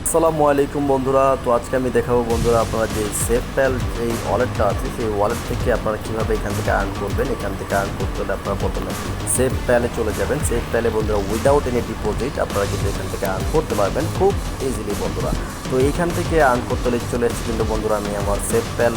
আসসালামু আলাইকুম বন্ধুরা। তো আজকে আমি দেখাবো বন্ধুরা আপনারা যে সেফপ্যাল এই ওয়ালেটটা আছে সেই ওয়ালেট থেকে আপনারা কীভাবে এখান থেকে আর্ন করবেন। এখান থেকে আর্ন করতে হলে আপনারা প্রথমে সেফপ্যালে চলে যাবেন। সেফপ্যালে বন্ধুরা উইদাউট এনি ডিপোজিট আপনারা কিন্তু এখান থেকে আর্ন করতে পারবেন খুব ইজিলি বন্ধুরা। তো এইখান থেকে আর্ন করতে হলে চলে এসেছি কিন্তু বন্ধুরা আমি আমার সেফপ্যাল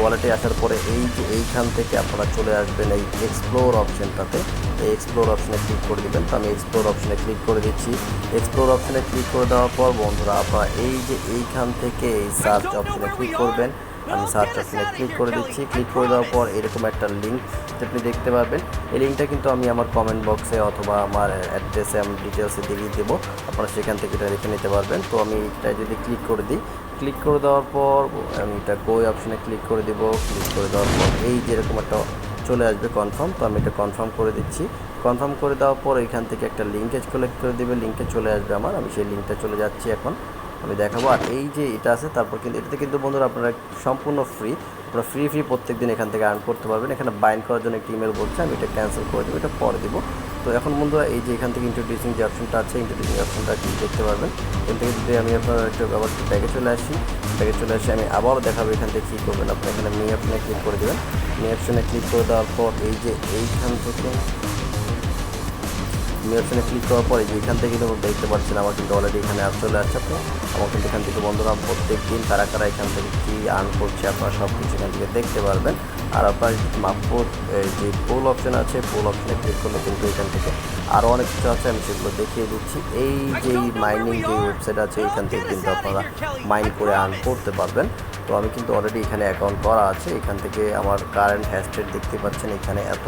ওয়ালেটে আসার পরে এই যে এইখান থেকে আপনারা চলে আসবেন এই এক্সপ্লোর অপশনটাতে। এই এক্সপ্লোর অপশনে ক্লিক করে দেবেন। তো আমি এক্সপ্লোর অপশনে ক্লিক করে দিচ্ছি। এক্সপ্লোর অপশনে ক্লিক করে দেওয়ার পর বন্ধুরা আপনারা এই যে এইখান থেকে এই সার্চ অপশনে ক্লিক করবেন। আমি সার্চ অপশনে ক্লিক করে দিচ্ছি। ক্লিক করে দেওয়ার পর এরকম একটা লিঙ্ক আপনি দেখতে পারবেন। এই লিঙ্কটা কিন্তু আমি আমার কমেন্ট বক্সে অথবা আমার অ্যাড্রেসে আমি ডিটেলসে দিয়ে দেবো, আপনারা সেখান থেকে এটা রেখে নিতে পারবেন। তো আমি এটা যদি ক্লিক করে দিই, ক্লিক করে দেওয়ার পর আমি এটা গো অপশনে ক্লিক করে দেবো। ক্লিক করে দেওয়ার পর এই যেরকম একটা চলে আসবে কনফার্ম। তো আমি এটা কনফার্ম করে দিচ্ছি। কনফার্ম করে দেওয়ার পর এখান থেকে একটা লিঙ্কে কালেক্ট করে দেবে, লিঙ্কে চলে আসবে আমার। আমি সেই লিঙ্কটা চলে যাচ্ছি, এখন আমি দেখাবো। আর এই যে এটা আছে তারপর কিন্তু এটাতে কিন্তু বন্ধুরা আপনারা সম্পূর্ণ ফ্রি, আপনারা ফ্রি প্রত্যেক দিন এখান থেকে আর্ন করতে পারবেন। এখানে বাইন্ড করার জন্য একটি ইমেল বলছে, আমি এটা ক্যান্সেল করে দেবো, এটা পরে দেবো। তো এখন বন্ধুরা এই যে এখান থেকে ইন্ট্রোডিউসিং যে অপশনটা আছে, ইন্ট্রোডিউসিং অপশনটা কি দেখতে পারবেন। এখান থেকে যদি আমি আপনার একটু আবার ব্যাগে চলে আসি, আমি আবারও দেখাবো এখান থেকে কী করবেন। আপনি এখানে মি অপশনে ক্লিক করে দেবেন। মি অপশনে ক্লিক করে দেওয়ার পর এই যে এইখান থেকে মি অপশনে ক্লিক করার পরে যে এখান থেকে কিন্তু দেখতে পাচ্ছেন আমার কিন্তু অলরেডি এখানে অ্যাপ চলে আসছে। আপনি আমার কিন্তু এখান থেকে বন্ধুরা প্রত্যেক দিন কারা এখান থেকে কী আর্ন করছে আপনারা সব কিছু এখান থেকে দেখতে পারবেন। আর আপনার মাত্র যে পোল অপশন আছে, পোল অপশনে ক্লিক করলে কিন্তু এখান থেকে আরও অনেক কিছু আছে, আমি সেগুলো দেখিয়ে দিচ্ছি। এই যে মাইনিং যে ওয়েবসাইট আছে এখান থেকে কিন্তু আপনারা মাইন করে আর্ন করতে পারবেন। তো আমি কিন্তু অলরেডি এখানে অ্যাকাউন্ট করা আছে। এখান থেকে আমার কারেন্ট হ্যাশটেগ দেখতে পাচ্ছেন, এখানে এত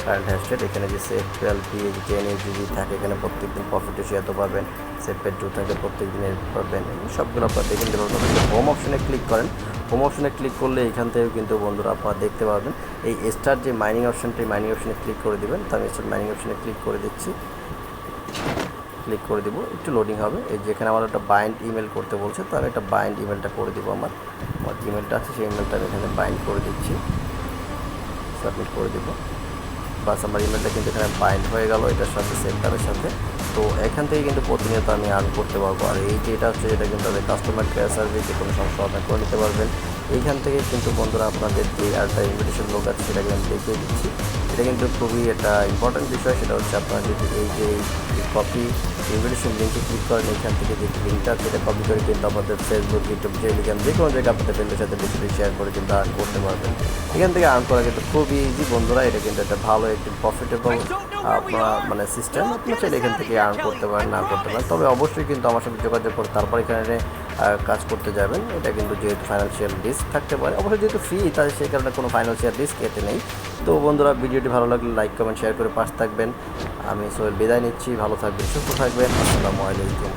কারেন্ট হ্যাশটেগ। এখানে যে সেফপ্যাল PH10 যদি থাকে এখানে প্রত্যেক দিন প্রফিট এত পাবেন। সেফপ্যাল 2 থাকে প্রত্যেক দিনের পাবেন। সবগুলো আপনারা দেখে নিতে পারবেন। হোম অপশনে ক্লিক করেন। হোম অপশনে ক্লিক করলে এখান থেকে কিন্তু বন্ধুরা আপনারা দেখতে পারবেন এই স্টার যে মাইনিং অপশনটি, মাইনিং অপশনে ক্লিক করে দেবেন। তো আমি স্টার মাইনিং অপশনে ক্লিক করে দিচ্ছি, ক্লিক করে দিব। একটু লোডিং হবে। এই যেখানে আমার একটা বাইন্ড ইমেল করতে বলছে, তো আমি একটা বাইন্ড ইমেলটা করে দিব। আমার ইমেলটা আছে সেই ইমেলটা আমি এখানে বাইন্ড করে দিচ্ছি, সাবমিট করে দিব। বাস আমার ইমেলটা কিন্তু এখানে বাইন্ড হয়ে গেল এটার সাথে, সেন্টারের সাথে। তো এখান থেকে কিন্তু প্রতিনিয়ত আমি আর্ন করতে পারবো। আর এই যে এটা হচ্ছে, এটা কিন্তু তাদের কাস্টমার কেয়ার সার্ভিস, যে কোনো সমস্যা আপনারা করে নিতে পারবেন। এইখান থেকে কিন্তু বন্ধুরা আপনাদের যে আরেকটা ইনভিটেশন লোক আছে সেটাকে আমি দেখিয়ে দিচ্ছি। এটা কিন্তু খুবই একটা ইম্পর্ট্যান্ট বিষয়। সেটা হচ্ছে আপনারা যদি এই যে কপি ইনভিটেশন লিঙ্কে ক্লিক করেন, এইখান থেকে যে লিঙ্কটা আছে এটা কপি করে কিন্তু আমাদের ফেসবুক, ইউটিউব, টেলিগ্রাম যে কোনো জায়গায় আপনাদের ফ্রেন্ডের সাথে বেশি শেয়ার করে কিন্তু আর্ন করতে পারবেন। এখান থেকে আর্ন করা কিন্তু খুবই ইজি বন্ধুরা। এটা কিন্তু একটা ভালো একটি প্রফিটেবল আপনার সিস্টেম। আপনি চাইলে এখান থেকে আর্ন করতে পারেন, না করতে পারেন। তবে অবশ্যই কিন্তু আমার সাথে যোগাযোগ করে তারপর এখানে কাজ করতে যাবেন। এটা কিন্তু যেহেতু ফাইন্যান্সিয়াল রিস্ক থাকতে পারে, অবশ্যই যেহেতু ফ্রি তাই সেই কারণে কোনো ফাইন্যান্সিয়াল রিস্ক এতে নেই। তো বন্ধুরা ভিডিওটি ভালো লাগলে লাইক, কমেন্ট, শেয়ার করে পাশে থাকবেন। আমি সোহেল বিদায় নিচ্ছি। ভালো থাকবেন, সুস্থ থাকবেন। আসসালামু আলাইকুম।